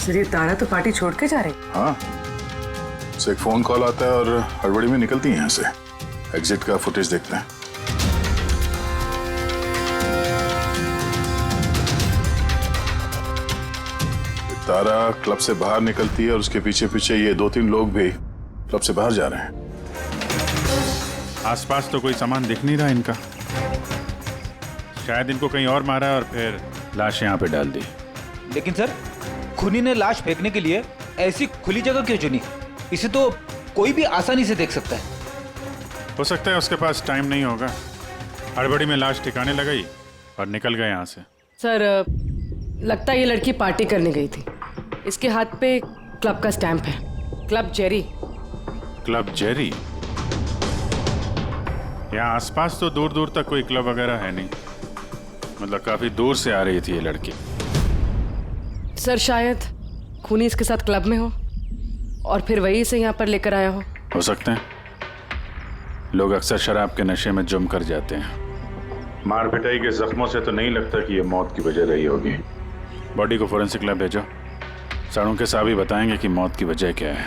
Sir ये तारा तो party छोड़ के जा रही। हाँ, उसे एक फोन कॉल आता है और हड़बड़ी में निकलती है यहाँ से। एग्जिट का फुटेज देखते हैं। तारा क्लब से बाहर निकलती है और उसके पीछे पीछे ये 2-3 लोग भी क्लब से बाहर जा रहे हैं। आसपास तो कोई सामान दिख नहीं रहा इनका। शायद इनको कहीं और मारा और फिर लाश यहाँ पे डाल दी। लेकिन सर, खूनी ने लाश फेंकने के लिए ऐसी खुली जगह क्यों चुनी? इसे तो कोई भी आसानी से देख सकता है। हो सकता है उसके पास टाइम नहीं होगा, हड़बड़ी में लाश ठिकाने लगाई और निकल गए यहाँ से। सर लगता है ये लड़की पार्टी करने गई थी। इसके हाथ पे क्लब का स्टैंप है, क्लब जेरी। Club Jerry? यहाँ आसपास तो दूर दूर तक कोई क्लब वगैरह है नहीं, मतलब काफी दूर से आ रही थी ये लड़की। सर शायद खूनी इसके साथ क्लब में हो और फिर वही इसे यहाँ पर लेकर आया हो सकते हैं। लोग अक्सर शराब के नशे में जम कर जाते हैं। मार पिटाई के जख्मों से तो नहीं लगता कि ये मौत की वजह रही होगी। बॉडी को फोरेंसिक लैब भेजो, साड़ों के साहब ही बताएंगे कि मौत की वजह क्या है।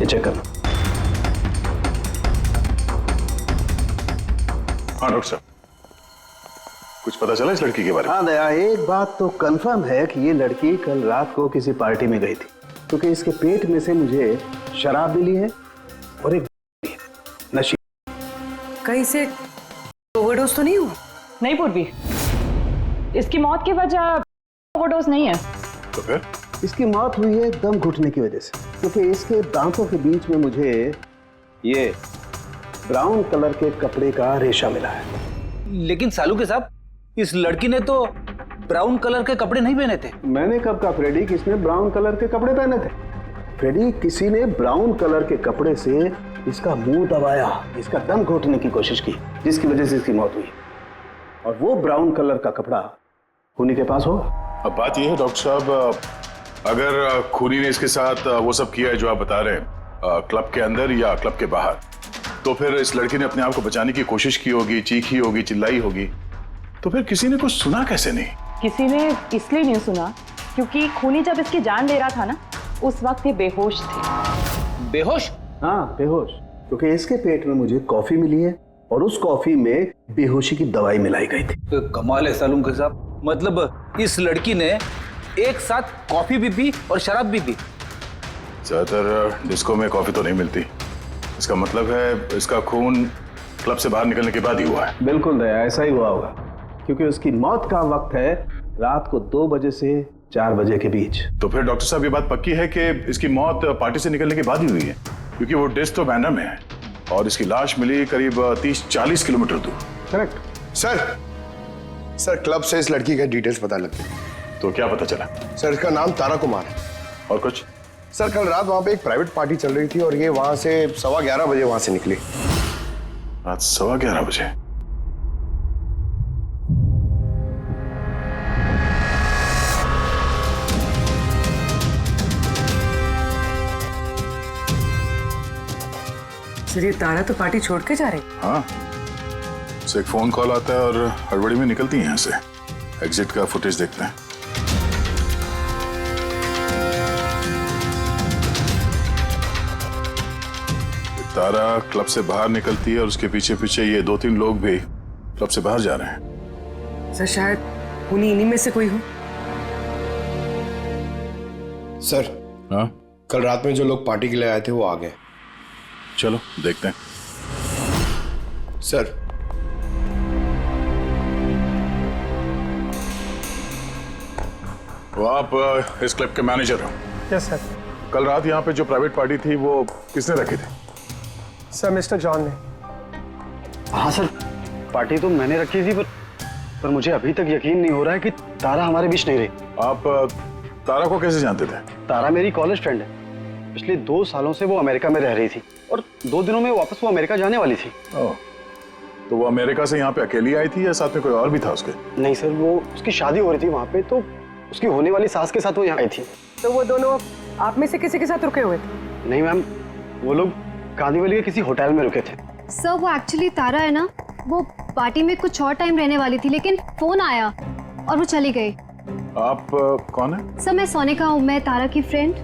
ये चेक करना। हाँ डॉक्टर साहब, कुछ पता चला इस लड़की के बारे में? हाँ दया, एक बात तो कंफर्म है कि ये लड़की कल रात को किसी पार्टी में गई थी, क्योंकि इसके पेट में से मुझे शराब मिली है और एक नशे। कहीं से ओवरडोज तो नहीं हुआ? नहीं पूर्वी, इसकी मौत की वजह ओवरडोज नहीं है। तो फिर? इसकी मौत हुई है दम घुटने की वजह से, क्योंकि इसके दांतों के बीच में मुझे ये ब्राउन कलर के कपड़े का रेशा मिला है। लेकिन सालू के साहब, इस लड़की ने तो ब्राउन कलर के कपड़े नहीं पहने थे। मैंने कब कहा फ्रेडी किसने ब्राउन कलर के कपड़े पहने थे? फ्रेडी, किसी ने ब्राउन कलर के कपड़े से इसका मुंह दबाया, इसका दम घोटने की कोशिश की, जिसकी वजह से इसकी मौत हुई। और वो ब्राउन कलर का कपड़ा खूनी के पास होगा। अब बात यह है डॉक्टर साहब, अगर खूनी ने इसके साथ वो सब किया है जो आप बता रहे हैं, क्लब के अंदर या क्लब के बाहर, तो फिर इस लड़की ने अपने आप को बचाने की कोशिश की होगी, चीखी होगी, चिल्लाई होगी, तो फिर किसी ने कुछ सुना कैसे नहीं? किसी ने इसलिए नहीं सुना क्योंकि खूनी जब इसकी जान ले रहा था ना, उस वक्त ये बेहोश थे। बेहोश? हाँ बेहोश, क्योंकि इसके पेट में मुझे कॉफी मिली है और उस कॉफी में बेहोशी की दवाई मिलाई गई थी। तो कमाल है सालू के साहब, मतलब इस लड़की ने एक साथ कॉफी भी पी और शराब भी पी। ज्यादातर डिस्को में कॉफी तो नहीं मिलती, इसका मतलब है इसका खून क्लब से बाहर निकलने के बाद ही हुआ है। बिल्कुल दया, ऐसा ही हुआ होगा, क्योंकि उसकी मौत का वक्त है रात को 2 बजे से 4 बजे के बीच। तो फिर डॉक्टर साहब ये बात पक्की है कि इसकी मौत पार्टी से निकलने के बाद ही हुई है, क्योंकि वो डेस्क तो बैंडा में है और इसकी लाश मिली करीब 30-40 किलोमीटर दूर। करेक्ट सर क्लब से इस लड़की के डिटेल्स पता लगते हैं। तो क्या पता चला? सर इसका नाम तारा कुमार है। और कुछ? सर कल रात वहां पे एक प्राइवेट पार्टी चल रही थी और ये वहां से 11:15 बजे वहां से निकली। रात 11:15 बजे? सर ये तारा तो पार्टी छोड़ के जा रही। हाँ, उसे एक फोन कॉल आता है और हड़बड़ी में निकलती है यहाँ से। एग्जिट का फुटेज देखते हैं। तारा क्लब से बाहर निकलती है और उसके पीछे पीछे ये 2-3 लोग भी क्लब से बाहर जा रहे हैं। सर शायद खूनी इन्हीं में से कोई हो। सर हाँ, कल रात में जो लोग पार्टी के लिए आए थे वो आ गए। चलो देखते हैं। सर वो आप इस क्लब के मैनेजर हो? Yes sir. कल रात यहाँ पे जो प्राइवेट पार्टी थी वो किसने रखी थी? सर मिस्टर जॉन ने। हाँ सर, पार्टी तो मैंने रखी थी, पर मुझे अभी तक यकीन नहीं हो रहा है कि तारा हमारे बीच नहीं रही। आप तारा को कैसे जानते थे? तारा मेरी कॉलेज फ्रेंड है। पिछले 2 सालों से वो अमेरिका में रह रही थी और 2 दिनों में वापस वो अमेरिका जाने वाली थी। ओह, तो वो अमेरिका से यहाँ पे अकेली आई थी या साथ में कोई और भी था उसके? नहीं सर, वो उसकी शादी हो रही थी वहाँ पे, तो उसकी होने वाली सास के साथ वो यहाँ आई थी। तो वो दोनों आप में से किसी के साथ रुके हुए थे? नहीं मैम, वो लोग कांदीवली के किसी होटल में रुके थे। सर वो एक्चुअली तारा है ना, वो पार्टी में कुछ और टाइम रहने वाली थी, लेकिन फोन आया और वो चली गई। आप कौन है? सर मैं सोनिका हूँ, मैं तारा की फ्रेंड।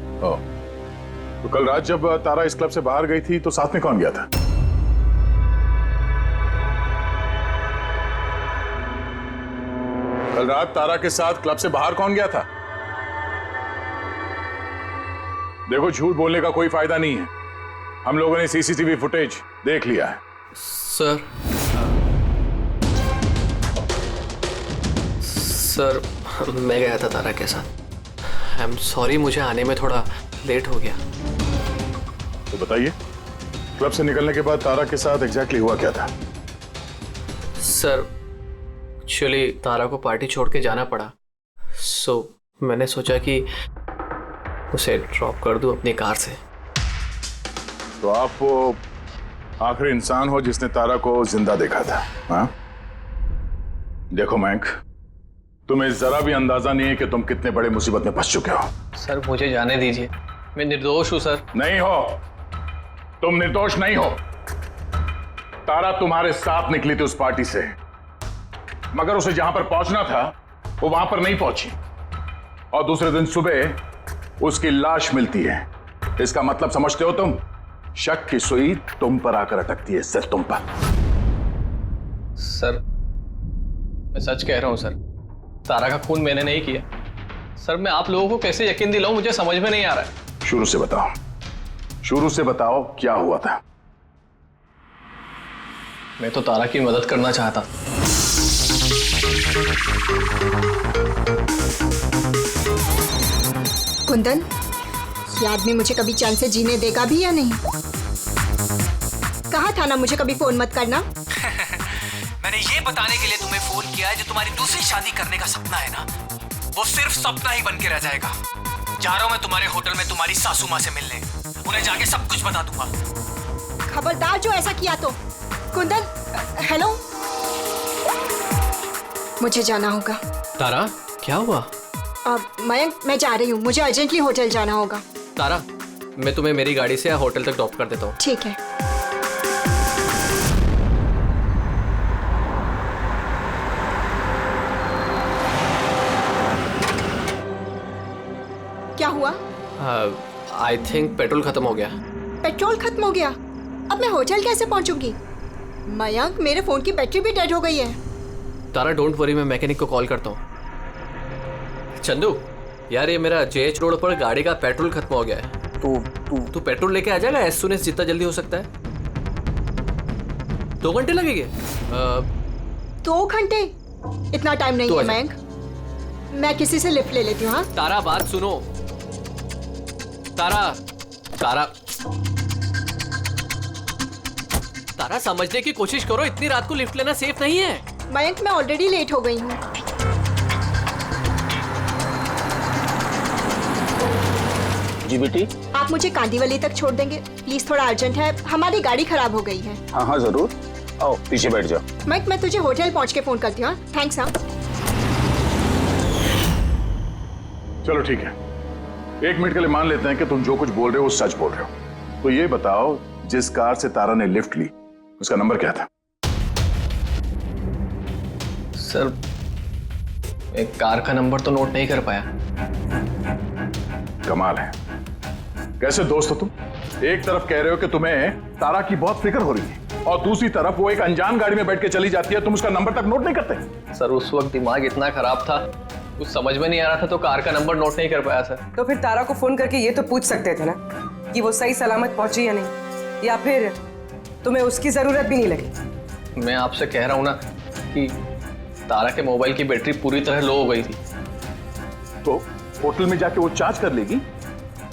तो कल रात जब तारा इस क्लब से बाहर गई थी तो साथ में कौन गया था? कल रात तारा के साथ क्लब से बाहर कौन गया था? देखो, झूठ बोलने का कोई फायदा नहीं है। हम लोगों ने सीसीटीवी फुटेज देख लिया है। सर मैं गया था तारा के साथ। आई एम सॉरी, मुझे आने में थोड़ा लेट हो गया। तो बताइए, क्लब से निकलने के बाद तारा के साथ एग्जैक्टली हुआ क्या था? सर एक्चुअली तारा को पार्टी छोड़ के जाना पड़ा, सो मैंने सोचा कि उसे ड्रॉप कर दूं अपनी कार से। तो आप वो आखिरी इंसान हो जिसने तारा को जिंदा देखा था, हाँ? देखो मयंक, तुम्हें जरा भी अंदाजा नहीं है कि तुम कितने बड़े मुसीबत में फंस चुके हो। सर मुझे जाने दीजिए, मैं निर्दोष हूं सर। नहीं हो, तुम निर्दोष नहीं हो। तारा तुम्हारे साथ निकली थी उस पार्टी से, मगर उसे जहां पर पहुंचना था वो वहां पर नहीं पहुंची, और दूसरे दिन सुबह उसकी लाश मिलती है। इसका मतलब समझते हो तुम? शक की सुई तुम पर आकर अटकती है, सिर्फ तुम पर। सर मैं सच कह रहा हूं सर, तारा का खून मैंने नहीं किया। सर मैं आप लोगों को कैसे यकीन दिलाऊं, मुझे समझ में नहीं आ रहा है। शुरू से बताओ, शुरू से बताओ क्या हुआ था। मैं तो तारा की मदद करना चाहता। कुंदन, ये आदमी मुझे कभी चैन से जीने देगा भी या नहीं? कहा था ना मुझे कभी फोन मत करना। मैंने ये बताने के लिए तुम्हें फोन किया है, जो तुम्हारी दूसरी शादी करने का सपना है ना, वो सिर्फ सपना ही बन के रह जाएगा। जा रहा हूं मैं तुम्हारे होटल में तुम्हारी सासू माँ से मिलने, उन्हें जाके सब कुछ बता दूंगा। खबरदार जो ऐसा किया तो। कुंदन, हेलो, मुझे जाना होगा। तारा क्या हुआ? मयंक, मैं जा रही हूँ, मुझे अर्जेंटली होटल जाना होगा। तारा मैं तुम्हें मेरी गाड़ी से होटल तक ड्रॉप कर देता हूँ। ठीक है। क्या हुआ? आई थिंक पेट्रोल खत्म हो गया। पेट्रोल खत्म हो गया? अब मैं होटल कैसे पहुंचूंगी? मयंक, मेरे फोन की बैटरी भी डेड हो गई है। तारा डोंट वरी, मैं मैकेनिक को कॉल करता हूँ। चंदू यार, ये मेरा जेएच रोड पर गाड़ी का पेट्रोल खत्म हो गया है। तू पेट्रोल लेके आ जाएगा एज सून एज जितना जल्दी हो सकता है। 2 घंटे लगेंगे। 2 घंटे? इतना टाइम नहीं है मयंक, मैं किसी से लिफ्ट ले लेती हूँ। हाँ तारा बात सुनो। तारा समझने की कोशिश करो, इतनी रात को लिफ्ट लेना सेफ नहीं है। मयंक, मैं ऑलरेडी लेट हो गई हूँ। जी बेटी, आप मुझे कांदीवली तक छोड़ देंगे प्लीज? थोड़ा अर्जेंट है, हमारी गाड़ी खराब हो गई है। हाँ हाँ जरूर, आओ पीछे बैठ जाओ। मयंक, मैं तुझे होटल पहुंच के फोन करती हूँ। थैंक्स। हाँ चलो ठीक है, 1 मिनट के लिए मान लेते हैं कि तुम जो कुछ बोल रहे हो वो सच बोल रहे हो। तो ये बताओ, जिस कार से तारा ने लिफ्ट ली उसका नंबर क्या था? सर एक कार का नंबर तो नोट नहीं कर पाया। कमाल है, कैसे दोस्त हो तुम? एक तरफ कह रहे हो कि तुम्हें तारा की बहुत फिक्र हो रही है, और दूसरी तरफ वो एक अनजान गाड़ी में बैठ के चली जाती है, तुम उसका नंबर तक नोट नहीं करते। सर उस वक्त दिमाग इतना खराब था, कुछ समझ में नहीं आ रहा था, तो कार का नंबर नोट नहीं कर पाया सर। तो फिर तारा को फोन करके ये तो पूछ सकते थे ना कि वो सही सलामत पहुंची या नहीं, या फिर तुम्हें उसकी जरूरत भी नहीं लगी। मैं आपसे कह रहा हूं ना कि तारा के मोबाइल की बैटरी पूरी तरह लो हो गई थी। तो होटल में जाके वो चार्ज कर लेगी।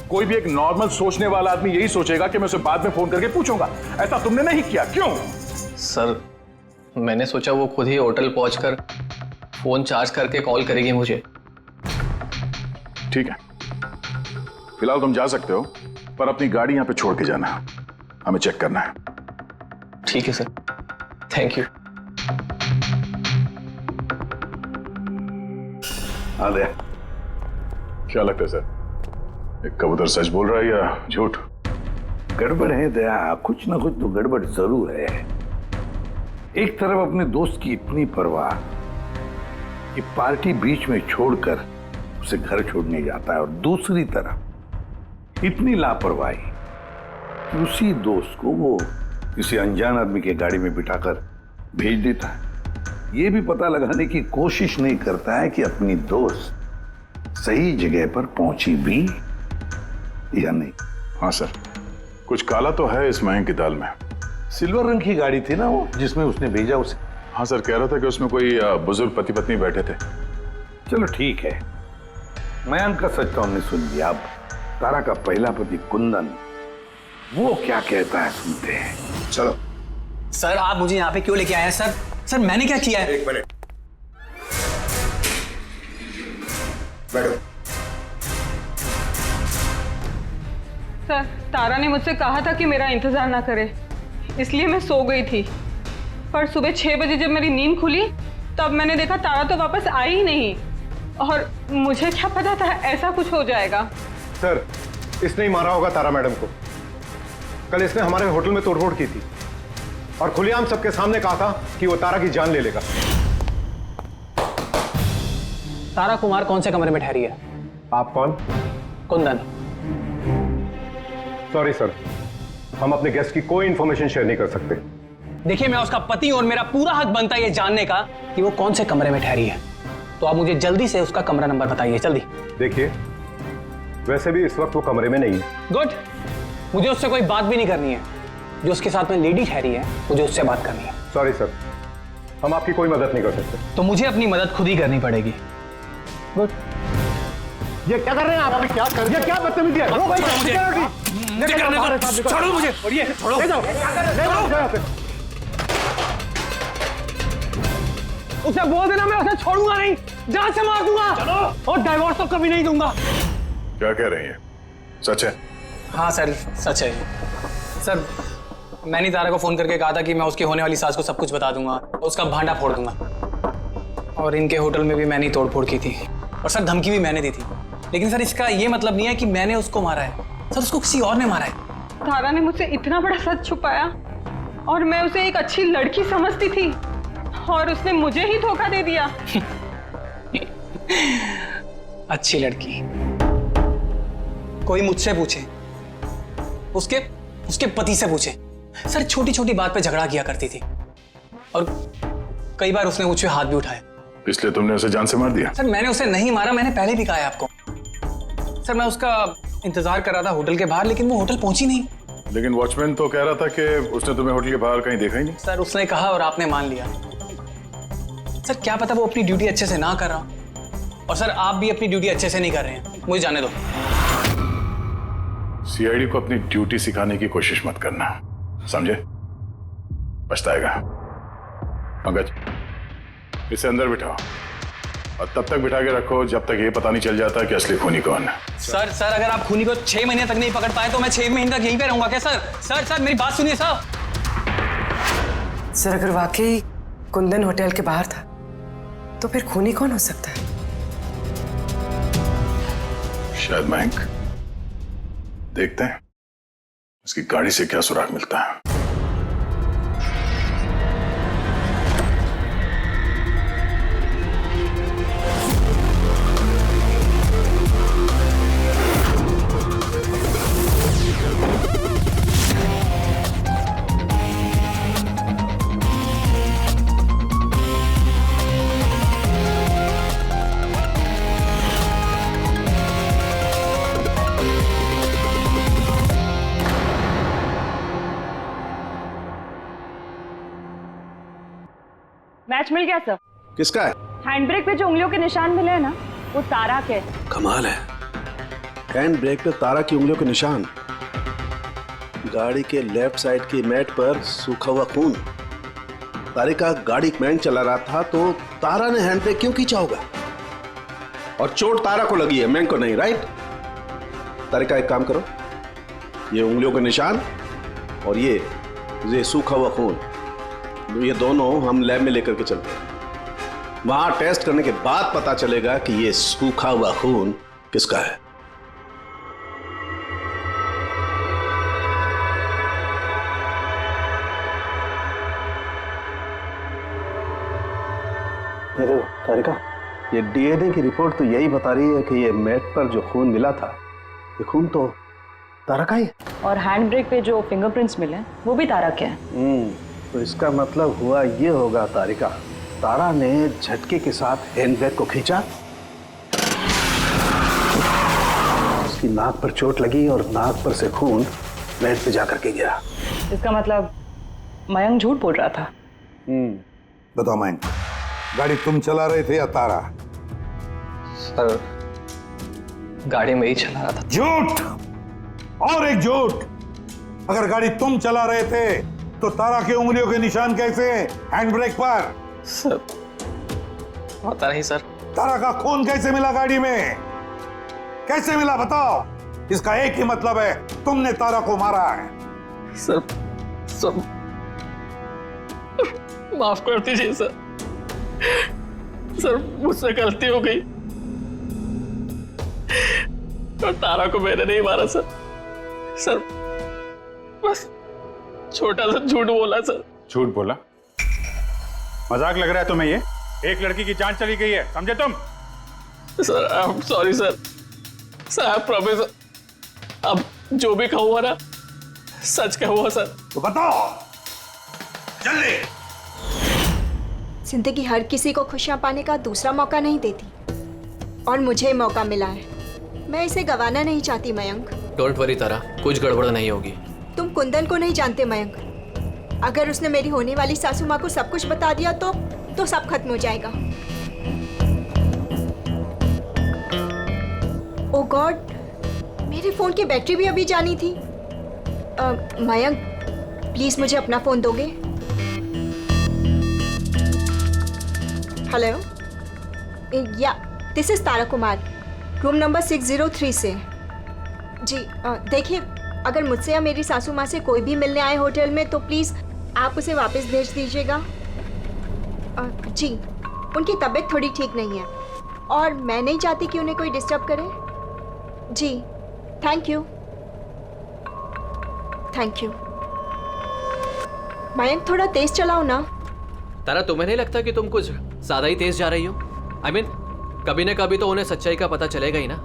कोई भी एक नॉर्मल सोचने वाला आदमी यही सोचेगा कि मैं उसे बाद में फोन करके पूछूंगा। ऐसा तुमने नहीं किया, क्यों? सर मैंने सोचा वो खुद ही होटल पहुंचकर फोन चार्ज करके कॉल करेगी मुझे। ठीक है, फिलहाल तुम जा सकते हो, पर अपनी गाड़ी यहां पे छोड़ के जाना, हमें चेक करना है। ठीक है सर, थैंक यू। हाँ दे, क्या लगता है सर, एक कबूतर सच बोल रहा है या झूठ? गड़बड़ है दया, कुछ ना कुछ तो गड़बड़ जरूर है। एक तरफ अपने दोस्त की इतनी परवाह कि पार्टी बीच में छोड़कर उसे घर छोड़ने जाता है, और दूसरी तरफ इतनी लापरवाही कि उसी दोस्त को वो किसी अनजान आदमी के गाड़ी में बिठाकर भेज देता है। ये भी पता लगाने की कोशिश नहीं करता है कि अपनी दोस्त सही जगह पर पहुंची भी या नहीं। हाँ सर, कुछ काला तो है इस मयंक की दाल में। सिल्वर रंग की गाड़ी थी ना वो जिसमें उसने भेजा उसे। हाँ सर, कह रहा था कि उसमें कोई बुजुर्ग पति पत्नी बैठे थे। चलो ठीक है, मयंक का सच तो हमने सुन लिया। अब तारा का पहला पति कुंदन, वो क्या कहता है सुनते हैं। चलो। सर आप मुझे यहाँ पे क्यों लेके आए हैं सर? सर मैंने क्या किया है? एक मिनट बैठो। सर तारा ने मुझसे कहा था कि मेरा इंतजार ना करे, इसलिए मैं सो गई थी। पर सुबह 6 बजे जब मेरी नींद खुली तब मैंने देखा तारा तो वापस आई ही नहीं, और मुझे क्या पता था ऐसा कुछ हो जाएगा। सर इसने ही मारा होगा तारा मैडम को। कल इसने हमारे होटल में तोड़फोड़ की थी और खुलेआम सबके सामने कहा था कि वो तारा की जान ले लेगा। तारा कुमार कौन से कमरे में ठहरी है? आप कौन? कुंदन। सॉरी सर, हम अपने गेस्ट की कोई इंफॉर्मेशन शेयर नहीं कर सकते। देखिए मैं उसका पति और मेरा पूरा हक बनता है ये जानने का कि वो कौन से कमरे में ठहरी है। तो आप मुझे जल्दी से उसका कमरा नंबर बताइए, जल्दी। देखिए वैसे भी इस वक्त वो कमरे में नहीं है। गुड, मुझे उससे कोई बात भी नहीं करनी है। जो उसके साथ में लेडी ठहरी है मुझे उससे बात करनी है। सॉरी सर, हम आपकी कोई मदद नहीं कर सकते। तो मुझे अपनी मदद खुद ही करनी पड़ेगी। गुड। ये क्या कर रहे हैं आप? क्या कर रहे हैं? क्या बदतमीजी है? छोड़ो मुझे। और ये छोड़ो। ले जाओ। उसे बोल देना मैं उसे छोड़ूंगा नहीं, जान से मार दूंगा। चलो। और डाइवोर्स तो कभी नहीं दूंगा। क्या कह रही है? सच है? हाँ सर सच है। सर मैंने तारा को फोन करके कहा था कि मैं उसकी होने वाली सास को सब कुछ बता दूंगा, उसका भांडा फोड़ दूंगा। और इनके होटल में भी मैंने ही तोड़फोड़ की थी, और सर धमकी भी मैंने दी थी। लेकिन सर इसका ये मतलब नहीं है कि मैंने उसको मारा है, सर उसको किसी और ने मारा है। तारा ने मुझसे इतना बड़ा सच छुपाया और मैं उसे एक अच्छी लड़की समझती थी, और उसने मुझे ही धोखा दे दिया। अच्छी लड़की? कोई मुझसे पूछे, उसके पति से पूछे। सर छोटी छोटी बात पे झगड़ा किया करती थी, और कई बार उसने मुझ पे हाथ भी उठाया। इसलिए तुमने उसे जान से मार दिया? सर मैंने उसे नहीं मारा, मैंने पहले भी कहा है आपको। सर मैं उसका इंतजार कर रहा था होटल के बाहर, लेकिन वो होटल पहुंची नहीं। लेकिन वॉचमैन तो कह रहा था कि उसने तुम्हें होटल के बाहर कहीं देखा ही नहीं। सर उसने कहा और आपने मान लिया। सर क्या पता वो अपनी ड्यूटी अच्छे से ना कर रहा, और सर आप भी अपनी ड्यूटी अच्छे से नहीं कर रहे हैं। मुझे जाने दो। सीआईडी को अपनी ड्यूटी सिखाने की कोशिश मत करना, समझे? पछताएगा। पंकज, इसे अंदर बिठाओ, और तब तक बिठा के रखो जब तक ये पता नहीं चल जाता कि असली खूनी कौन है। सर अगर आप खूनी को 6 महीने तक नहीं पकड़ पाए तो मैं 6 महीने तक यहीं पे रहूंगा क्या? सर मेरी बात सुनिए सर। सर अगर वाकई कुंदन होटल के बाहर था तो फिर खूनी कौन हो सकता है? शायद मयंक। देखते हैं उसकी गाड़ी से क्या सुराग मिलता है। मैच मिल गया सर। किसका है? हैंड ब्रेक पे जो उंगलियों के निशान मिले हैं ना, वो तारा के। कमाल है, हैंड ब्रेक पे तारा की उंगलियों के निशान, गाड़ी के लेफ्ट साइड की मैट पर सूखा हुआ खून। तारिका गाड़ी मैन चला रहा था तो तारा ने हैंड ब्रेक क्यों खींचा होगा? और चोट तारा को लगी है, मैन को नहीं, राइट? तारिका एक काम करो, ये उंगलियों के निशान और ये सूखा हुआ खून, ये दोनों हम लैब में लेकर के चलते हैं। वहां टेस्ट करने के बाद पता चलेगा कि ये सूखा हुआ खून किसका है। देखो तारिका, ये डीएनए की रिपोर्ट तो यही बता रही है कि ये मैट पर जो खून मिला था, ये खून तो तारा का ही है। और हैंड ब्रेक पे जो फिंगरप्रिंट्स मिले वो भी तारा के हैं। तो इसका मतलब हुआ ये होगा तारिका, तारा ने झटके के साथ हैंड ब्रेक को खींचा, उसकी नाक पर चोट लगी और नाक पर से खून मैट पे जाकर के गिरा। इसका मतलब मयंक झूठ बोल रहा था। बताओ मयंक, गाड़ी तुम चला रहे थे या तारा? सर गाड़ी में ही चला रहा था। झूठ और एक झूठ। अगर गाड़ी तुम चला रहे थे तो तारा की उंगलियों के निशान कैसे हैंड ब्रेक पर? सर पता नहीं सर। तारा का खून कैसे मिला गाड़ी में? कैसे मिला बताओ? इसका एक ही मतलब है, तुमने तारा को मारा है। सर माफ कर दीजिए सर। सर मुझसे गलती हो गई और तारा को मैंने नहीं मारा सर। सर बस छोटा सा झूठ बोला सर। झूठ बोला? मजाक लग रहा है तुम्हें? ये एक लड़की की जान चली गई है, समझे तुम? Sir I am sorry sir. Sir I promise, अब जो भी कहूँगा ना सच कहूँगा सर। तो बताओ जल्दी। जिंदगी हर किसी को खुशियां पाने का दूसरा मौका नहीं देती, और मुझे मौका मिला है, मैं इसे गंवाना नहीं चाहती मयंक। डोंट वरी तारा, कुछ गड़बड़ नहीं होगी। तुम कुंदन को नहीं जानते मयंक। अगर उसने मेरी होने वाली सासू माँ को सब कुछ बता दिया तो सब खत्म हो जाएगा। ओ गॉड, मेरे फोन की बैटरी भी अभी जानी थी। मयंक प्लीज मुझे अपना फोन दोगे? हेलो, या this is Tara Kumar, room number 603 से। जी देखिए, अगर मुझसे या मेरी सासू माँ से कोई भी मिलने आए होटल में तो प्लीज़ आप उसे वापस भेज दीजिएगा। जी, उनकी तबीयत थोड़ी ठीक नहीं है और मैं नहीं चाहती कि उन्हें कोई डिस्टर्ब करे। जी thank you. Thank you. Mayank थोड़ा तेज चलाओ ना। तारा तुम्हें नहीं लगता कि तुम कुछ ज्यादा ही तेज जा रही हो? I mean, कभी ना कभी तो उन्हें सच्चाई का पता चलेगा ही ना,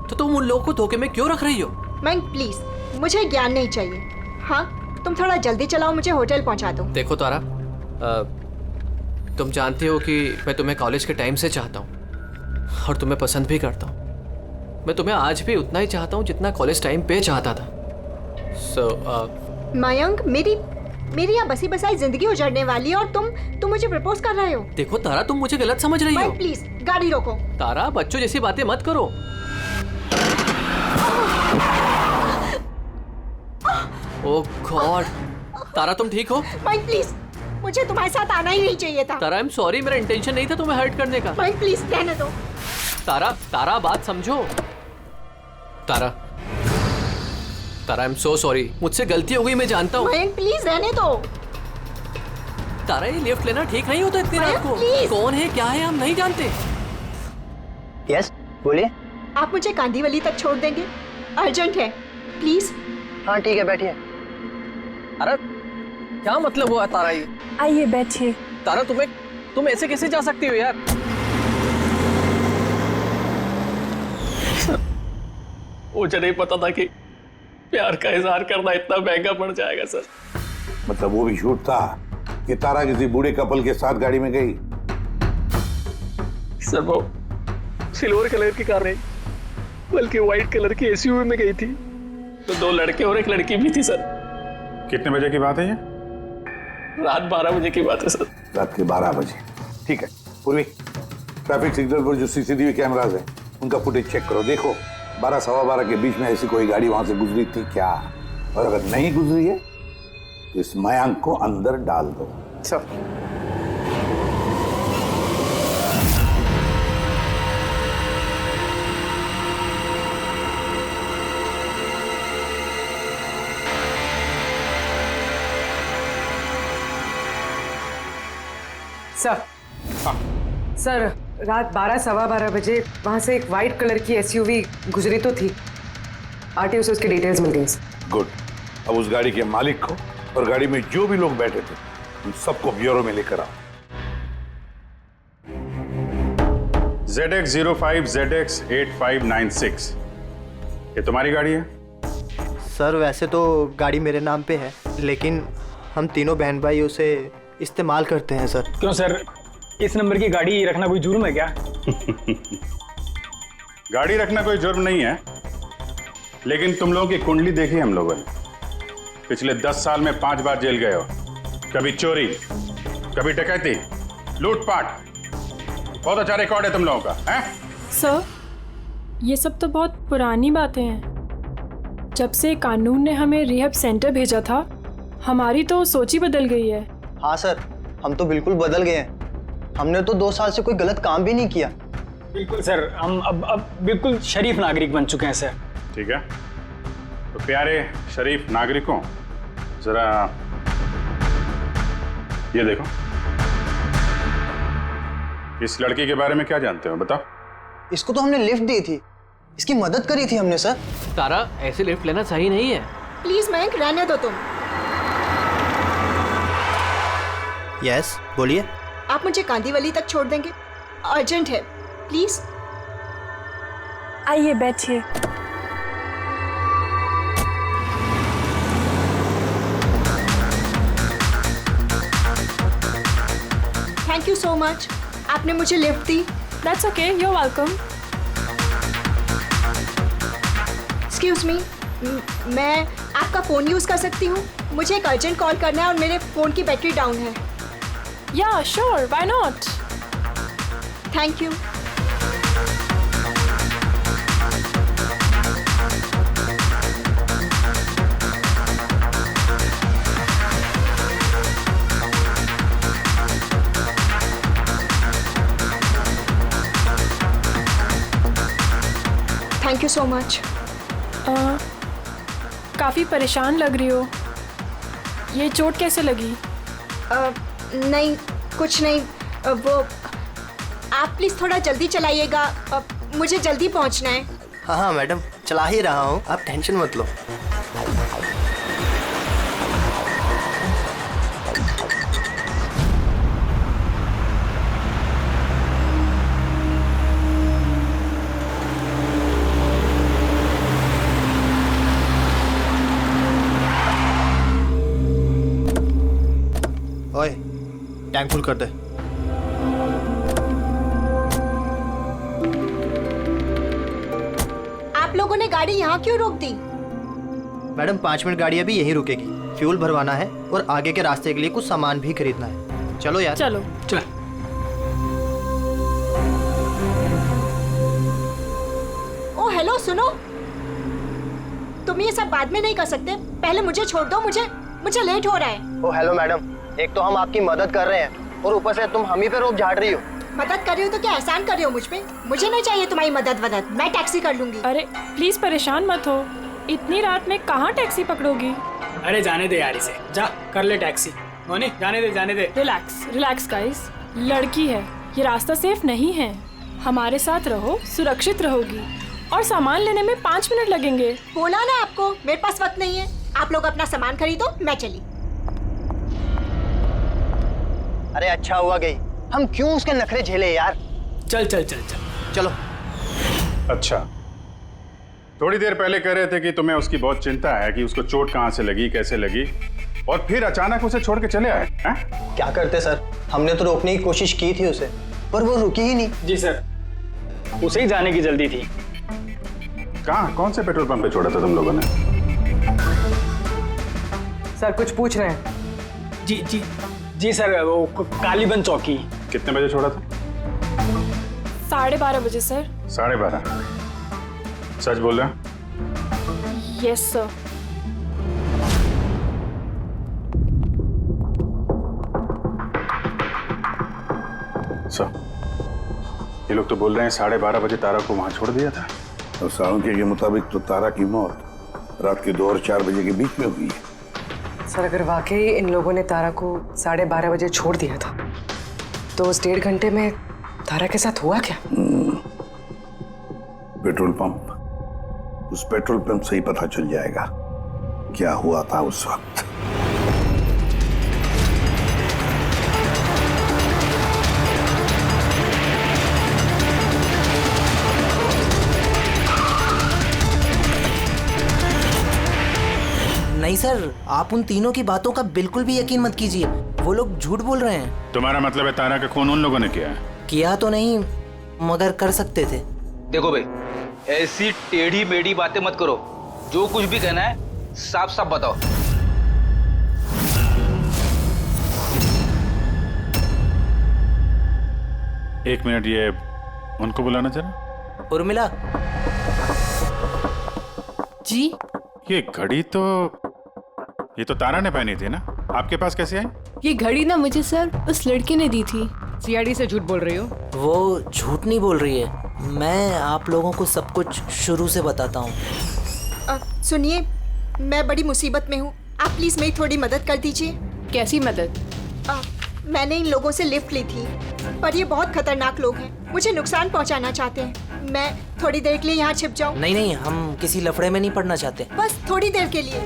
तो तुम उन लोगों को धोखे में क्यों रख रही हो? मयंक प्लीज, मुझे ज्ञान नहीं चाहिए। हाँ तुम थोड़ा जल्दी चलाओ, मुझे होटल पहुंचा दो। देखो तारा, तुम जानती हो कि मैं तुम्हें कॉलेज के टाइम से चाहता हूँ और तुम्हें पसंद भी करता हूँ। मैं तुम्हें आज भी उतना ही चाहता हूँ जितना कॉलेज टाइम पे चाहता था। मयंक, मेरी यहाँ बसी बसाई जिंदगी उजड़ने वाली है और तुम मुझे प्रपोज कर रहे हो। देखो तारा, तुम मुझे गलत समझ रही हो। प्लीज गाड़ी रोको। तारा, बच्चों जैसी बातें मत करो। ओह गॉड, तारा तुम ठीक हो? माइक प्लीज, मुझे तुम्हारे साथ आना ही नहीं चाहिए था। तारा आई एम सॉरी, मेरा इंटेंशन नहीं था तुम्हें हर्ट करने का। माइक प्लीज रहने दो। तारा बात समझो। तारा आई एम सो सॉरी, मुझसे गलती हो गई, मैं जानता हूँ। माइक प्लीज रहने दो। तारा, ये लिफ्ट लेना ठीक नहीं होता इतनी रात को। कौन है क्या है हम नहीं जानते। यस बोलिए। आप मुझे कांदीवली तक छोड़ देंगे? अर्जेंट है प्लीज। हाँ ठीक है, बैठिए। अरे क्या मतलब हुआ तारा? ये आइए बैठिए। तारा, तुम ऐसे कैसे जा सकती हो यार? मुझे नहीं पता था कि प्यार का इजहार करना इतना महंगा पड़ जाएगा सर। मतलब वो भी झूठ था कि तारा किसी बूढ़े कपल के साथ गाड़ी में गई? सर वो सिल्वर कलर की कार नहीं बल्कि व्हाइट कलर की एसयूवी में गई थी, तो 2 लड़के और 1 लड़की भी थी सर। कितने बजे की बात है ये? रात 12 बजे की बात है सर। रात के 12 बजे, ठीक है। पूर्वी, ट्रैफिक सिग्नल पर जो सीसीटीवी कैमराज हैं उनका फुटेज चेक करो, देखो 12 सवा 12 के बीच में ऐसी कोई गाड़ी वहां से गुजरी थी क्या? और अगर नहीं गुजरी है तो इस मयंक को अंदर डाल दो। सर सर रात 12 सवा 12 बजे वहां से एक वाइट कलर की एसयूवी गुजरी तो थी। आरटीओ से उसकी डिटेल्स मिल गई। गुड। अब उस गाड़ी के मालिक को और गाड़ी में जो भी लोग बैठे थे उन सबको ब्यूरो में लेकर आओ। ZX05ZX8596 ये तुम्हारी गाड़ी है? सर वैसे तो गाड़ी मेरे नाम पे है, लेकिन हम तीनों बहन भाई उसे इस्तेमाल करते हैं सर। क्यों सर, इस नंबर की गाड़ी रखना कोई जुर्म है क्या? गाड़ी रखना कोई जुर्म नहीं है, लेकिन तुम लोगों की कुंडली देखी हम लोगों ने। पिछले 10 साल में 5 बार जेल गए हो। कभी चोरी, कभी डकैती, लूटपाट। बहुत अच्छा रिकॉर्ड है तुम लोगों का, हैं? सर, ये सब तो बहुत पुरानी बातें हैं। जब से कानून ने हमें रिहैब सेंटर भेजा था, हमारी तो सोच ही बदल गई है। हाँ सर, हम तो बिल्कुल बदल गए हैं। हमने तो 2 साल से कोई गलत काम भी नहीं किया। बिल्कुल सर, हम अब बिल्कुल शरीफ नागरिक बन चुके हैं सर। ठीक है, तो प्यारे शरीफ नागरिकों, जरा ये देखो, इस लड़की के बारे में क्या जानते हो, बताओ। इसको तो हमने लिफ्ट दी थी, इसकी मदद करी थी हमने सर। तारा, ऐसे लिफ्ट लेना सही नहीं है। प्लीज मयंक, रहने दो तुम। यस, बोलिए। आप मुझे कांदीवली तक छोड़ देंगे? अर्जेंट है, प्लीज। आइए बैठिए। थैंक यू सो मच, आपने मुझे लिफ्ट दी। That's okay, you are welcome. Excuse me, मैं आपका फ़ोन यूज़ कर सकती हूँ? मुझे एक अर्जेंट कॉल करना है और मेरे फ़ोन की बैटरी डाउन है। या sure, why not. Thank you. Thank you so much. काफ़ी परेशान लग रही हो। ये चोट कैसे लगी? नहीं, कुछ नहीं। वो आप प्लीज़ थोड़ा जल्दी चलाइएगा, मुझे जल्दी पहुंचना है। हाँ हाँ मैडम, चला ही रहा हूँ, आप टेंशन मत लो। ओए, टैंक फुल कर दे। आप लोगों ने गाड़ी यहाँ क्यों रोक दी? मैडम 5 मिनट गाड़ी अभी यहीं रुकेगी, फ्यूल भरवाना है और आगे के रास्ते के लिए कुछ सामान भी खरीदना है। चलो यार। चलो चल। ओ हेलो, सुनो, तुम ये सब बाद में नहीं कर सकते, पहले मुझे छोड़ दो, मुझे लेट हो रहा है। ओ हेलो मैडम, एक तो हम आपकी मदद कर रहे हैं और ऊपर से तुम हम ही पे रोक झाड़ रही हो। मदद कर रही हो तो क्या एहसान कर रही हो मुझ पे? मुझे नहीं चाहिए तुम्हारी मदद, मैं टैक्सी कर लूंगी। अरे प्लीज परेशान मत हो, इतनी रात में कहाँ टैक्सी पकड़ोगी? अरे जाने दे यार इसे, जा कर ले टैक्सी। मोनी, जाने दे। रिलैक्स गाइस, लड़की है, ये रास्ता सेफ नहीं है। हमारे साथ रहो, सुरक्षित रहोगी। और सामान लेने में 5 मिनट लगेंगे। बोला ना आपको, मेरे पास वक्त नहीं है। आप लोग अपना सामान खरीदो, मैं चली। अरे अच्छा हुआ गई, हम क्यों उसके नखरे झेले यार। चल चलो। अच्छा, थोड़ी देर पहले कह रहे थे कि तुम्हें उसकी बहुत चिंता है कि उसको चोट कहाँ से लगी, कैसे लगी, और फिर अचानक उसे छोड़ के चले आए हैं? क्या करते सर, हमने तो रोकने की कोशिश की थी उसे, पर वो रुकी ही नहीं। जी सर, उसे ही जाने की जल्दी थी। कहाँ, कौन से पेट्रोल पंप पे छोड़ा था तुम लोगों ने? सर कुछ पूछ रहे हैं? जी सर, वो कालीबंद चौकी। कितने बजे छोड़ा था? 12:30 बजे सर। 12:30? सच बोल रहे हैं? Yes sir. सर, ये लोग तो बोल रहे हैं 12:30 बजे तारा को वहां छोड़ दिया था। और साळुंखे के मुताबिक तो तारा की मौत रात के 2 और 4 बजे के बीच में हुई है। सर अगर वाकई इन लोगों ने तारा को 12:30 बजे छोड़ दिया था, तो उस 1.5 घंटे में तारा के साथ हुआ क्या? पेट्रोल पंप, उस पेट्रोल पंप से ही पता चल जाएगा क्या हुआ था उस वक्त। नहीं सर, आप उन तीनों की बातों का बिल्कुल भी यकीन मत कीजिए, वो लोग झूठ बोल रहे हैं। तुम्हारा मतलब है तारा का खून उन लोगों ने किया है? किया तो नहीं, मगर कर सकते थे। देखो भाई, ऐसी टेढ़ी मेढ़ी बातें मत करो, जो कुछ भी कहना है साफ साफ बताओ। एक मिनट, ये उनको बुलाना जरा। उर्मिला जी, ये घड़ी ये तो तारा ने पहनी थी ना, आपके पास कैसे आई? ये घड़ी ना मुझे सर उस लड़के ने दी थी। सीआईडी से झूठ बोल रही हो? वो झूठ नहीं बोल रही है, मैं आप लोगों को सब कुछ शुरू से बताता हूँ। सुनिए, मैं बड़ी मुसीबत में हूँ, आप प्लीज मेरी थोड़ी मदद कर दीजिए। कैसी मदद? मैंने इन लोगों से लिफ्ट ली थी, पर ये बहुत खतरनाक लोग हैं, मुझे नुकसान पहुंचाना चाहते हैं। मैं थोड़ी देर के लिए यहाँ छिप जाऊँ? नहीं नहीं, हम किसी लफड़े में नहीं पड़ना चाहते। बस थोड़ी देर के लिए।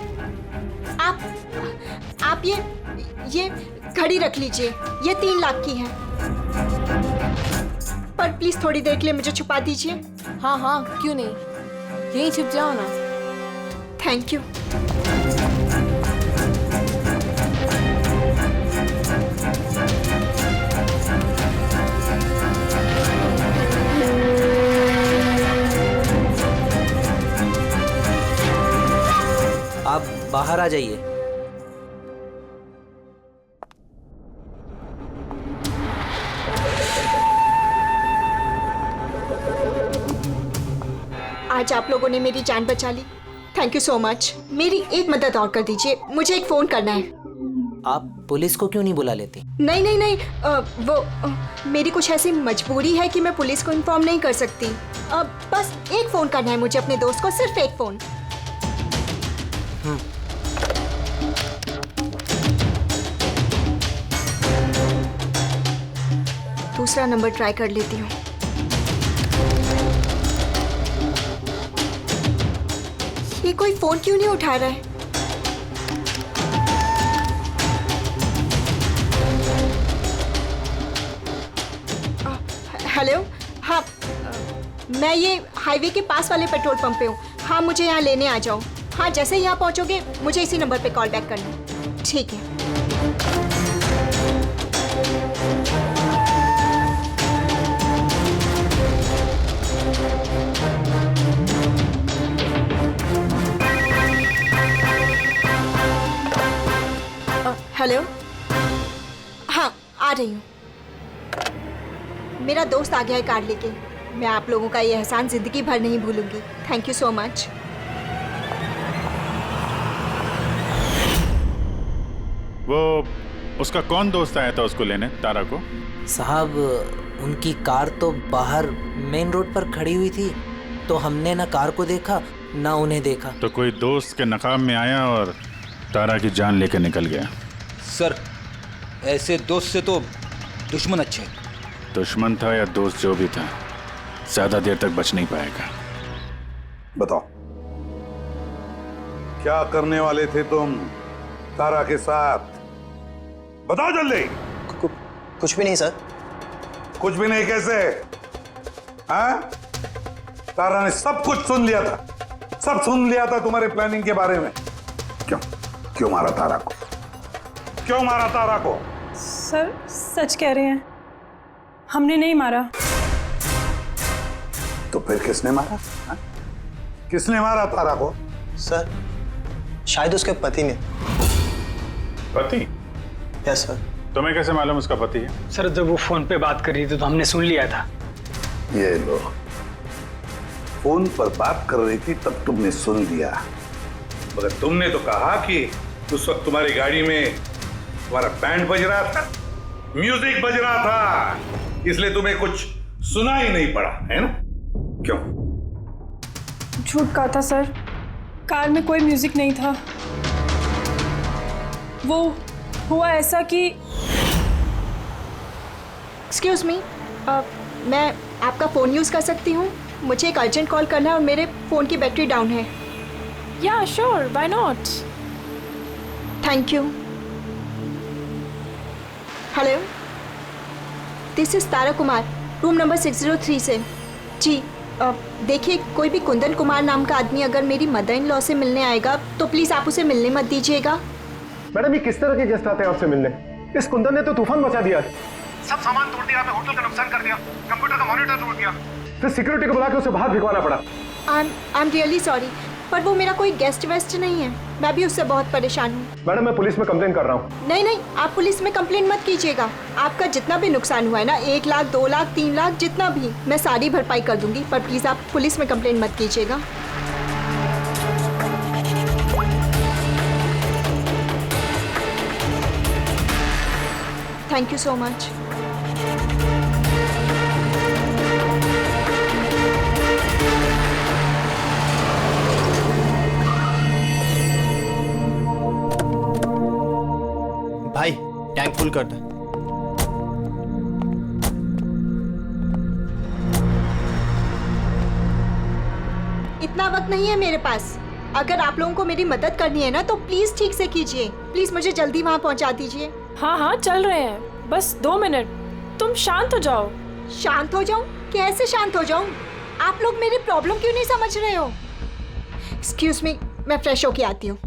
आप ये घड़ी रख लीजिए, ये 3 लाख की है, पर प्लीज थोड़ी देर के लिए मुझे छुपा दीजिए। हाँ हाँ, क्यों नहीं, यहीं छिप जाओ ना। Thank you. आप बाहर आ जाइए। आज आप लोगों ने मेरी जान बचा ली, थैंक यू सो मच। मेरी एक मदद और कर दीजिए, मुझे एक फोन करना है। आप पुलिस को क्यों नहीं बुला लेती? नहीं, मेरी कुछ ऐसी मजबूरी है कि मैं पुलिस को इन्फॉर्म नहीं कर सकती। बस एक फोन करना है मुझे अपने दोस्त को, सिर्फ एक फोन। दूसरा नंबर ट्राई कर लेती हूँ। ये कोई फोन क्यों नहीं उठा रहा है? हेलो, हाँ, मैं ये हाईवे के पास वाले पेट्रोल पंप पे हूँ। हाँ, मुझे यहाँ लेने आ जाओ। हाँ, जैसे ही यहाँ पहुँचोगे मुझे इसी नंबर पे कॉल बैक करना। ठीक है। हेलो, हाँ, आ रही हूँ। मेरा दोस्त आ गया है कार लेके। मैं आप लोगों का ये एहसान जिंदगी भर नहीं भूलूंगी। Thank you so much. वो उसका कौन दोस्त आया था उसको लेने, तारा को? साहब, उनकी कार तो बाहर मेन रोड पर खड़ी हुई थी, तो हमने ना कार को देखा ना उन्हें देखा। तो कोई दोस्त के नकाब में आया और तारा की जान लेकर निकल गया। सर, ऐसे दोस्त से तो दुश्मन अच्छे। दुश्मन था या दोस्त, जो भी था, ज्यादा देर तक बच नहीं पाएगा। बताओ, क्या करने वाले थे तुम तारा के साथ? बताओ जल्दी। कुछ भी नहीं सर। कुछ भी नहीं कैसे? हाँ? तारा ने सब कुछ सुन लिया था, सब सुन लिया था तुम्हारे प्लानिंग के बारे में। क्यों मारा तारा को? क्यों मारा तारा को? सर, सच कह रहे हैं, हमने नहीं मारा। तो फिर किसने मारा? हा? किसने मारा तारा को? सर, शायद उसके पति ने। पति? Yes sir. तुम्हें कैसे मालूम उसका पति है? सर, जब वो फोन पे बात कर रही थी तो हमने सुन लिया था। ये लो, फोन पर बात कर रही थी तब तुमने सुन लिया, मगर तुमने तो कहा कि उस वक्त तुम्हारी गाड़ी में तुम्हारा बैंड बज रहा था, म्यूजिक बज रहा था, इसलिए तुम्हें कुछ सुना ही नहीं पड़ा, है ना? क्यों? झूठ कहा था सर, कार में कोई म्यूजिक नहीं था। वो हुआ ऐसा कि एक्सक्यूज मी, मैं आपका फ़ोन यूज़ कर सकती हूँ? मुझे एक अर्जेंट कॉल करना है और मेरे फ़ोन की बैटरी डाउन है। या sure, why not. Thank you. Hello, this is Tara Kumar, room number 603 से। जी, देखिए, कोई भी कुंदन कुमार नाम का आदमी अगर मेरी मदर इन लॉ से मिलने आएगा तो प्लीज़ आप उसे मिलने मत दीजिएगा। मैडम, ये किस तरह के गेस्ट आते हैं आपसे मिलने? इस कुंदन ने तो तूफान मचा दिया। सब सामान तोड़ दिया, होटल का नुकसान कर दिया, कंप्यूटर का मॉनिटर तोड़ दिया, फिर सिक्योरिटी को बुला के उसे बाहर भिगवाना पड़ा। आई एम रियली सॉरी, पर वो मेरा कोई गेस्ट वेस्ट नहीं है। मैं भी उससे बहुत परेशान हूँ। मैडम, मैं पुलिस में कंप्लेन कर रहा हूँ। नहीं नहीं, आप पुलिस में कंप्लेन मत कीजिएगा। आपका जितना भी नुकसान हुआ है ना, 1 लाख 2 लाख 3 लाख जितना भी, मैं सारी भरपाई कर दूंगी, पर प्लीज़ आप पुलिस में कंप्लेन मत कीजिएगा। Thank you so much. भाई टैंक फुल कर दे। इतना वक्त नहीं है मेरे पास। अगर आप लोगों को मेरी मदद करनी है ना तो प्लीज ठीक से कीजिए। प्लीज मुझे जल्दी वहाँ पहुँचा दीजिए। हाँ हाँ चल रहे हैं, बस 2 मिनट। तुम शांत हो जाओ। शांत हो जाऊं? कैसे शांत हो जाऊं? आप लोग मेरी प्रॉब्लम क्यों नहीं समझ रहे हो? एक्सक्यूज मी, मैं फ्रेश होके आती हूँ।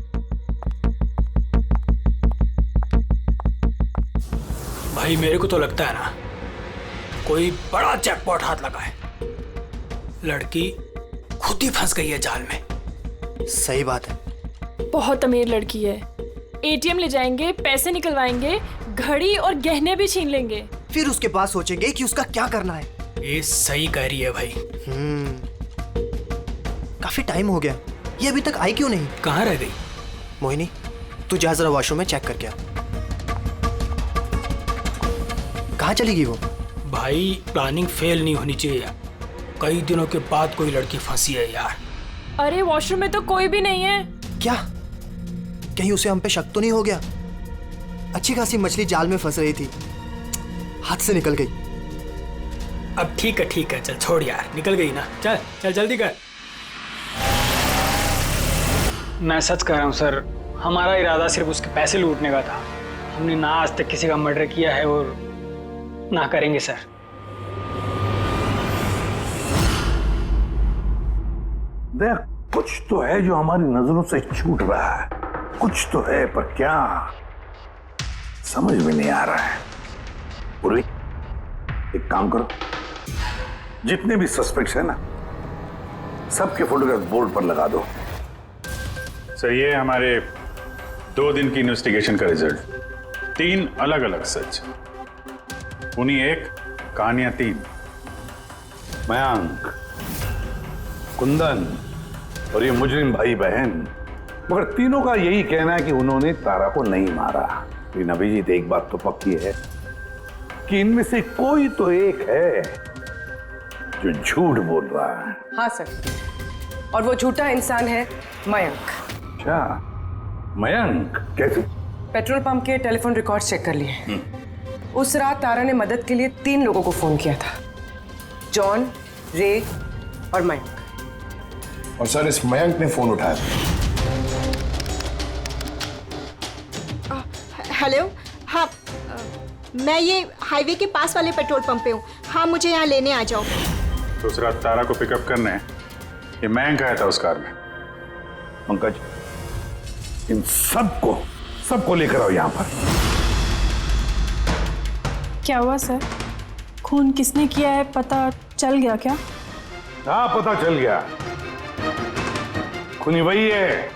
भाई मेरे को तो लगता है ना कोई बड़ा जैकपॉट हाथ लगा है। लड़की खुद ही फंस गई है जाल में। सही बात है। बहुत अमीर लड़की है। एटीएम ले जाएंगे, पैसे निकलवाएंगे, घड़ी और गहने भी छीन लेंगे। फिर उसके पास सोचेंगे कि उसका क्या करना है। ये सही कह रही है भाई। काफी टाइम हो गया, ये अभी तक आई क्यों नहीं? कहाँ रह गई? मोहिनी, तू जा जरा वॉशरूम में चेक करके आ। कहाँ चली गई वो? भाई प्लानिंग फेल नहीं होनी चाहिए। कई दिनों के बाद कोई लड़की फंसी है यार। अरे वॉशरूम में तो कोई भी नहीं है। क्या? कहीं उसे हम पे शक तो नहीं हो गया? अच्छी खासी मछली जाल में फंस रही थी, हाथ से निकल गई। अब ठीक है, चल छोड़ यार, निकल गई ना। चल चल जल्दी कर। मैं सच कह रहा हूँ सर, हमारा इरादा सिर्फ उसके पैसे लूटने का था। हमने ना आज तक किसी का मर्डर किया है और ना करेंगे सर। देख, कुछ तो है जो हमारी नजरों से छूट रहा है। कुछ तो है, पर क्या समझ में नहीं आ रहा है। पूरी एक काम करो, जितने भी सस्पेक्ट्स है ना, सबके फोटोग्राफ बोर्ड पर लगा दो। सर, ये हमारे 2 दिन की इन्वेस्टिगेशन का रिजल्ट। 3 अलग अलग सच, उन्हीं 1 कहानियां 3। मयंक, कुंदन और ये मुजरिम भाई बहन, मगर तीनों का यही कहना है कि उन्होंने तारा को नहीं मारा। लेकिन अभिजीत, एक बात तो पक्की है कि इनमें से कोई तो एक है जो झूठ बोल रहा है। हाँ सर, और वो झूठा इंसान है मयंक। अच्छा, मयंक कैसे? पेट्रोल पंप के टेलीफोन रिकॉर्ड चेक कर लिए। उस रात तारा ने मदद के लिए 3 लोगों को फोन किया था, जॉन, रे और मयंक। और सर, इस मयंक ने फोन उठाया। हेलो, हाँ, मैं ये हाईवे के पास वाले पेट्रोल पंप पे हूँ। हाँ, मुझे यहाँ लेने आ जाओ। तो उस रात तारा को पिकअप करने ये मयंक आया था उस कार में। पंकज, इन सबको लेकर आओ यहाँ पर। क्या हुआ सर? खून किसने किया है पता चल गया क्या? हाँ, पता चल गया। खूनी वही है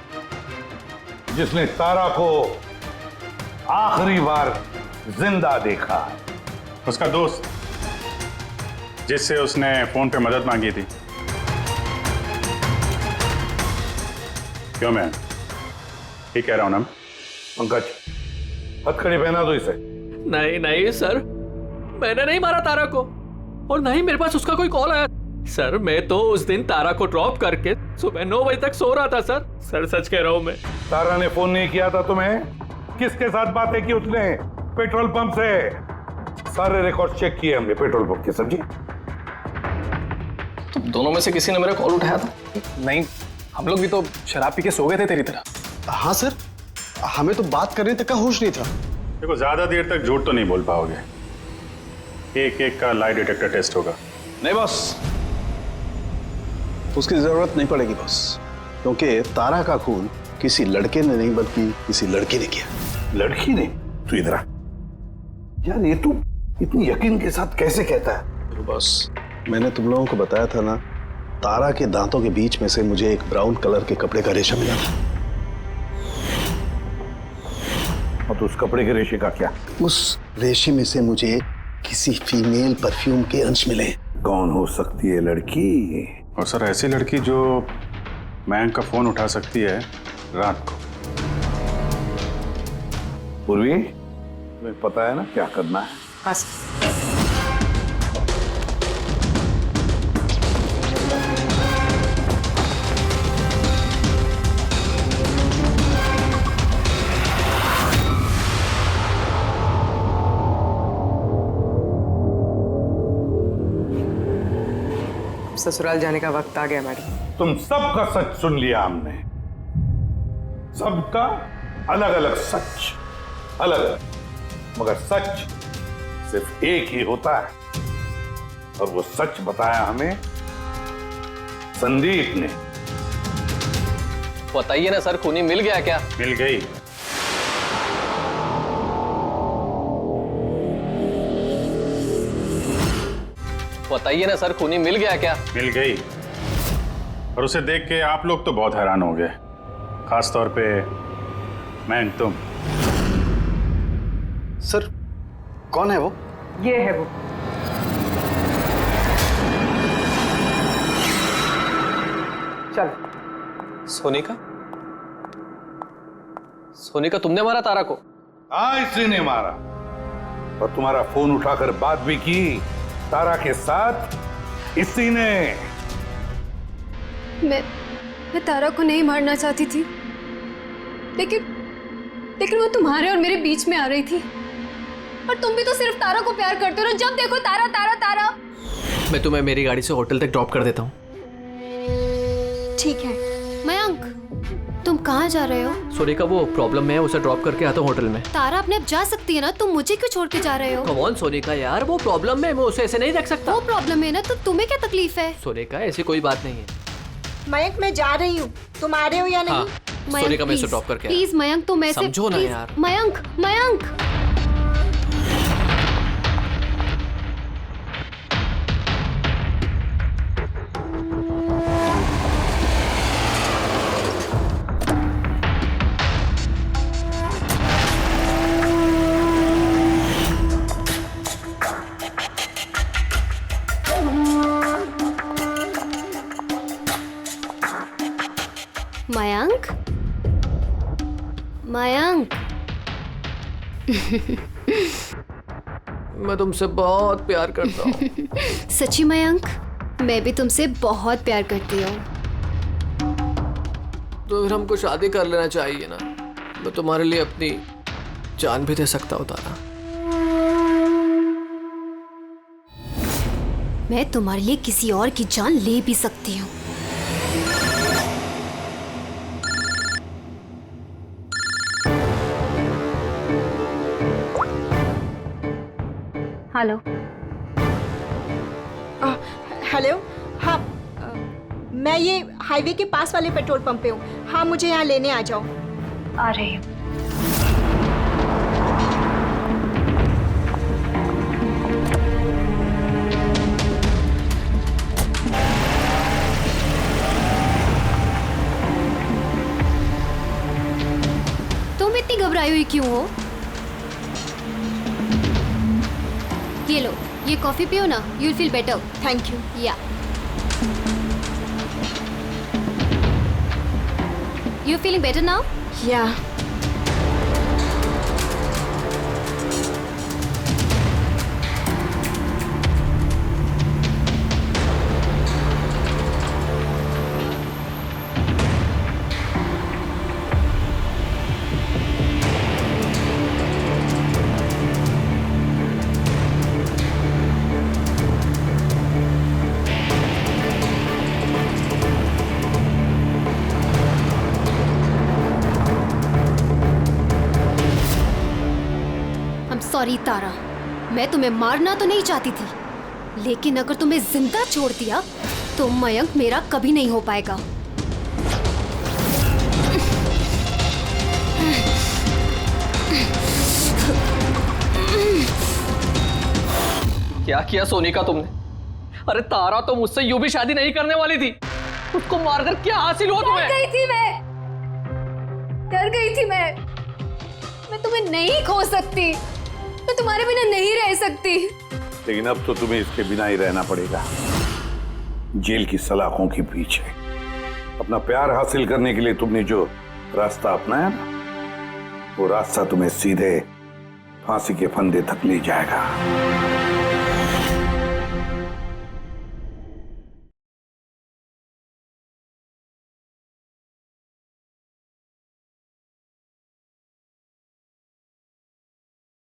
जिसने तारा को आखिरी बार जिंदा देखा। उसका दोस्त, जिससे उसने फोन पे मदद मांगी थी। क्यों, मैं ठीक कह रहा हूं ना? पंकज, हथकड़ी पहना दो इसे। नहीं सर, मैंने नहीं मारा तारा को, और नहीं मेरे पास उसका कोई कॉल आया। सर, मैं तो उस दिन तारा को ड्रॉप करके सुबह 9 बजे तक सो रहा था सर। सर सच कह रहा हूं मैं। तारा ने फोन नहीं किया था तुम्हें? किसके साथ बातें की उसने? पेट्रोल पंप से। सारे रिकॉर्ड चेक किए हमने पेट्रोल पंप के। समझी? तो दोनों में से किसी ने मेरा कॉल उठाया था? नहीं, हम लोग भी तो शराब पी के सो गए थे तेरी तरह। हाँ सर, हमें तो बात करने तक का होश नहीं था। देखो, ज्यादा देर तक झूठ तो नहीं बोल पाओगे। एक का लाई डिटेक्टर टेस्ट होगा। नहीं बॉस, उसकी जरूरत नहीं पड़ेगी बॉस, क्योंकि तारा का खून किसी लड़के ने नहीं बल्कि किसी लड़की ने किया। लड़की ने? तू इधर आ यार, ये तू इतनी यकीन के साथ कैसे कहता है? तो बॉस, मैंने तुम लोगों को बताया था ना, तारा के दांतों के बीच में से मुझे एक ब्राउन कलर के कपड़े का रेशा मिला था। और तो उस कपड़े के रेशे का क्या? उस रेशे में से मुझे किसी फीमेल परफ्यूम के अंश मिले। कौन हो सकती है लड़की? और सर ऐसी लड़की जो मयंक का फोन उठा सकती है रात को। पूर्वी, तुम्हें पता है ना क्या करना है? हाँ। ससुराल जाने का वक्त आ गया मैडम। तुम सबका सच सुन लिया हमने, सबका अलग अलग सच, अलग अलग, मगर सच सिर्फ एक ही होता है, और वो सच बताया हमें संदीप ने। बताइए ना सर, खूनी मिल गया क्या? मिल गई। बताइए ना सर, खूनी मिल गया क्या? मिल गई। और उसे देख के आप लोग तो बहुत हैरान हो गए, खास तौर पे मैं। तुम सर, कौन है वो? ये है वो। चलो। सोनिका? सोनिका, तुमने मारा तारा को? हाँ, इसी ने मारा, और तुम्हारा फोन उठाकर बात भी की तारा के साथ इसी ने। मैं तारा को नहीं मारना चाहती थी, लेकिन वो तुम्हारे और मेरे बीच में आ रही थी। और तुम भी तो सिर्फ तारा को प्यार करते हो ना, जब देखो तारा तारा तारा। मैं तुम्हें मेरी गाड़ी से होटल तक ड्रॉप कर देता हूँ। ठीक है। मयंक, तुम कहाँ जा रहे हो? सोनिका, वो प्रॉब्लम में है, उसे ड्रॉप करके आता हूँ होटल में। तारा अपने आप जा सकती है ना, तुम मुझे क्यों छोड़ के जा रहे हो? कम ऑन सोनिका यार, वो प्रॉब्लम में, मैं उसे ऐसे नहीं रख सकता। वो प्रॉब्लम है ना, तो तुम्हें क्या तकलीफ है? सोनिका, ऐसी कोई बात नहीं है। मयंक, मैं जा रही हूँ, तुम आ रहे हो या नहीं? हाँ, सोनिका, मैं उसे ड्रॉप करके आया। प्लीज मयंक, तुम ऐसे समझो ना यार। मयंक, मयंक। मयंक, मयंक। मैं तुमसे बहुत प्यार करता हूँ। सच्ची मयंक, मैं भी तुमसे बहुत प्यार करती हूँ। तो फिर हमको शादी कर लेना चाहिए ना, मैं तुम्हारे लिए अपनी जान भी दे सकता हूँ तारा। मैं तुम्हारे लिए किसी और की जान ले भी सकती हूँ। हेलो। हेलो। हाँ, मैं ये हाईवे के पास वाले पेट्रोल पंप पे हूँ। हाँ, मुझे यहाँ लेने आ जाओ। आ रही हूँ। तुम इतनी घबराई हुई क्यों हो? ये लो, ये कॉफी पियो ना, you'll feel better. Thank you. Yeah. You feeling better now? Yeah. Sorry Tara, मैं तुम्हें मारना तो नहीं चाहती थी, लेकिन अगर तुम्हें जिंदा छोड़ दिया तो मयंक मेरा कभी नहीं हो पाएगा। क्या किया सोनिका तुमने? अरे तारा तो मुझसे यूं भी शादी नहीं करने वाली थी। उसको मारकर क्या हासिल हुआ तुम्हें? डर गई थी मैं तुम्हें नहीं खो सकती, मैं तुम्हारे बिना नहीं रह सकती। लेकिन अब तो तुम्हें इसके बिना ही रहना पड़ेगा, जेल की सलाखों के पीछे। अपना प्यार हासिल करने के लिए तुमने जो रास्ता अपनाया ना, वो रास्ता तुम्हें सीधे फांसी के फंदे तक ले जाएगा।